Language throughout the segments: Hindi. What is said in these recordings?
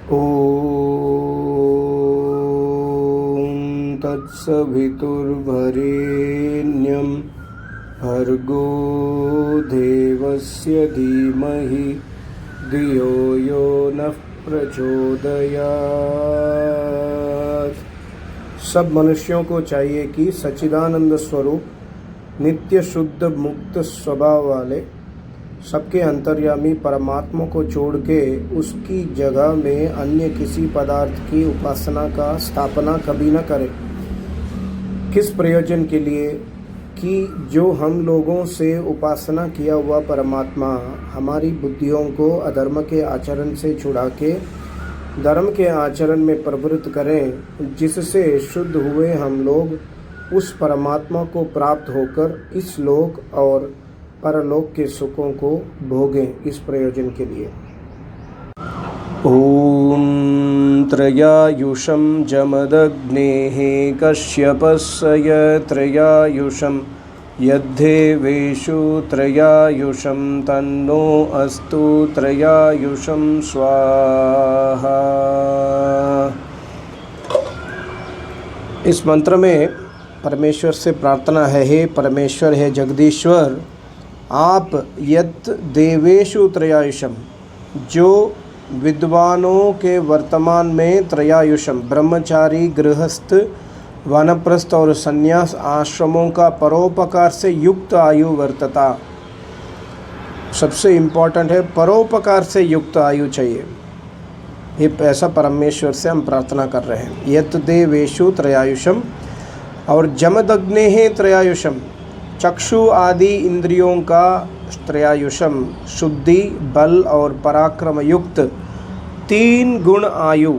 ॐ तत्सवितुर्वरेण्यं भर्गो देवस्य धीमहि धियो यो नः प्रचोदयात्। सब मनुष्यों को चाहिए कि सच्चिदानंद स्वरूप नित्य शुद्ध मुक्त स्वभाव वाले सबके अंतर्यामी परमात्मा को छोड़ के उसकी जगह में अन्य किसी पदार्थ की उपासना का स्थापना कभी न करें। किस प्रयोजन के लिए? कि जो हम लोगों से उपासना किया हुआ परमात्मा हमारी बुद्धियों को अधर्म के आचरण से छुड़ा के धर्म के आचरण में प्रवृत्त करें, जिससे शुद्ध हुए हम लोग उस परमात्मा को प्राप्त होकर इस लोक और परलोक के सुखों को भोगें। इस प्रयोजन के लिए ॐ त्रयायुषं जमदग्नेः कश्यपस्य त्रयायुषं यद्धेवेषु त्रयायुषं तन्नो अस्तु त्रयायुषं स्वाहा। इस मंत्र में परमेश्वर से प्रार्थना है, हे परमेश्वर, हे जगदीश्वर, आप यत् देवेषु त्रयायुषम, जो विद्वानों के वर्तमान में त्रयायुषम ब्रह्मचारी, गृहस्थ, वानप्रस्थ और संन्यास आश्रमों का परोपकार से युक्त आयु वर्तता। सबसे इम्पोर्टेंट है, परोपकार से युक्त आयु चाहिए। ये ऐसा परमेश्वर से हम प्रार्थना कर रहे हैं। यत् देवेषु त्रयायुषम और जमदग्नेः त्रयायुषम, चक्षु आदि इंद्रियों का त्रयायुषम, शुद्धि, बल और पराक्रम युक्त 3 गुण आयु।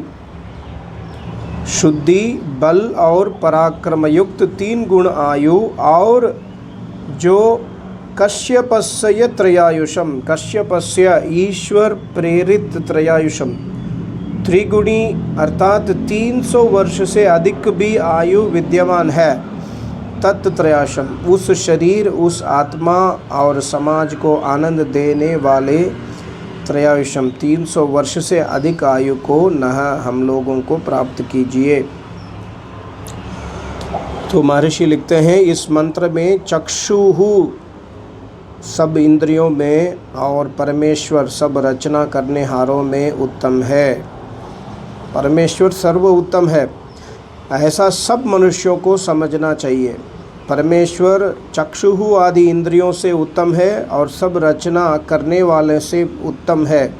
शुद्धि, बल और पराक्रम युक्त 3 गुण आयु। और जो कश्यपस्य त्रयायुषम, कश्यपस्य ईश्वर प्रेरित त्रयायुषम, त्रिगुणी अर्थात 300 वर्ष से अधिक भी आयु विद्यमान है, तत्त्रयायुषम, उस शरीर, उस आत्मा और समाज को आनंद देने वाले त्रयायुषम 300 वर्ष से अधिक आयु को नह हम लोगों को प्राप्त कीजिए। तो महर्षि लिखते हैं, इस मंत्र में चक्षुहु सब इंद्रियों में और परमेश्वर सब रचना करने हारों में उत्तम है। परमेश्वर सर्व उत्तम है, ऐसा सब मनुष्यों को समझना चाहिए। परमेश्वर चक्षुहु आदि इंद्रियों से उत्तम है और सब रचना करने वाले से उत्तम है।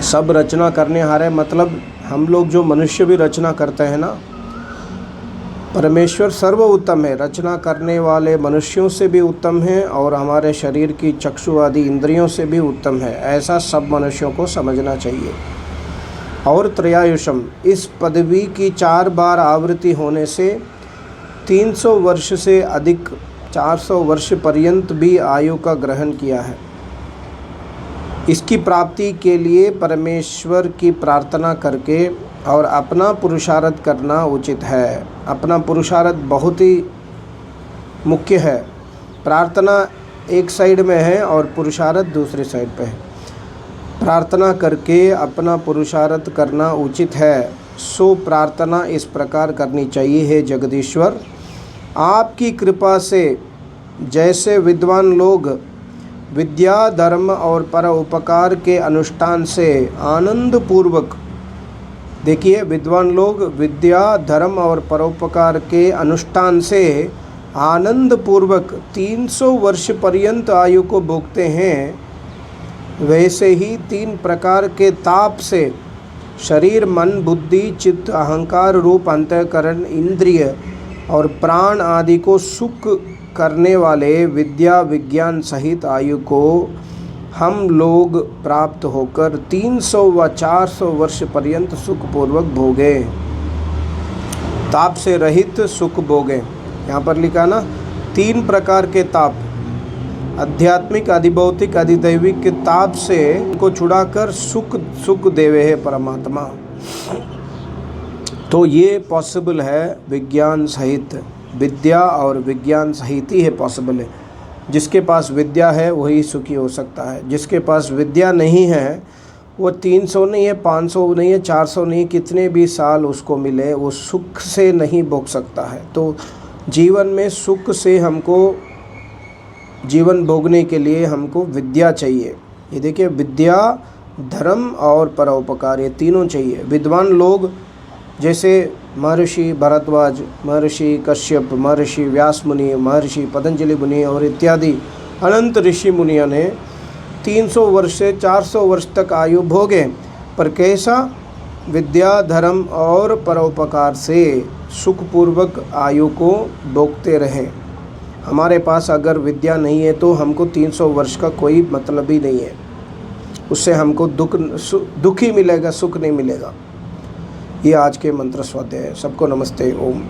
सब रचना करने हारे मतलब हम लोग जो मनुष्य भी रचना करते हैं ना, परमेश्वर सर्व उत्तम है, रचना करने वाले मनुष्यों से भी उत्तम है और हमारे शरीर की चक्षु आदि इंद्रियों से भी उत्तम है। ऐसा सब मनुष्यों को समझना चाहिए। और त्रयायुषम, इस पदवी की 4 बार आवृत्ति होने से 300 वर्ष से अधिक 400 वर्ष पर्यंत भी आयु का ग्रहण किया है। इसकी प्राप्ति के लिए परमेश्वर की प्रार्थना करके और अपना पुरुषार्थ करना उचित है। अपना पुरुषार्थ बहुत ही मुख्य है। प्रार्थना एक साइड में है और पुरुषार्थ दूसरी साइड पे है। प्रार्थना करके अपना पुरुषार्थ करना उचित है। सो प्रार्थना इस प्रकार करनी चाहिए, हे जगदीश्वर, आपकी कृपा से जैसे विद्वान लोग विद्या, धर्म और परोपकार के अनुष्ठान से आनंद पूर्वक, देखिए, विद्वान लोग विद्या, धर्म और परोपकार के अनुष्ठान से आनंद पूर्वक 300 वर्ष पर्यंत आयु को भोगते हैं, वैसे ही 3 प्रकार के ताप से शरीर, मन, बुद्धि, चित्त, अहंकार रूप अंतःकरण, इंद्रिय और प्राण आदि को सुख करने वाले विद्या, विज्ञान सहित आयु को हम लोग प्राप्त होकर 300 व 400 वर्ष पर्यंत सुखपूर्वक भोगे, ताप से रहित सुख भोगे। यहाँ पर लिखा ना, 3 प्रकार के ताप, आध्यात्मिक, अधिभौतिक, अधिदैविक के ताप से को छुड़ाकर सुख देवे है परमात्मा। तो ये पॉसिबल है विज्ञान सहित, विद्या और विज्ञान सहित ही है पॉसिबल है। जिसके पास विद्या है वही सुखी हो सकता है। जिसके पास विद्या नहीं है वो 300 नहीं है, 500 नहीं है, 400 नहीं, कितने भी साल उसको मिले, वो सुख से नहीं भोग सकता है। तो जीवन में सुख से हमको जीवन भोगने के लिए हमको विद्या चाहिए। ये देखिए, विद्या, धर्म और परोपकार, ये तीनों चाहिए। विद्वान लोग जैसे महर्षि भरद्वाज, महर्षि कश्यप, महर्षि व्यास मुनि, महर्षि पतंजलि मुनि और इत्यादि अनंत ऋषि मुनियों ने 300 वर्ष से 400 वर्ष तक आयु भोगे, पर कैसा? विद्या, धर्म और परोपकार से सुखपूर्वक आयु को भोगते रहे। हमारे पास अगर विद्या नहीं है तो हमको 300 वर्ष का कोई मतलब ही नहीं है, उससे हमको दुख ही मिलेगा, सुख नहीं मिलेगा। ये आज के मंत्र स्वाध्याय है। सबको नमस्ते। ओम।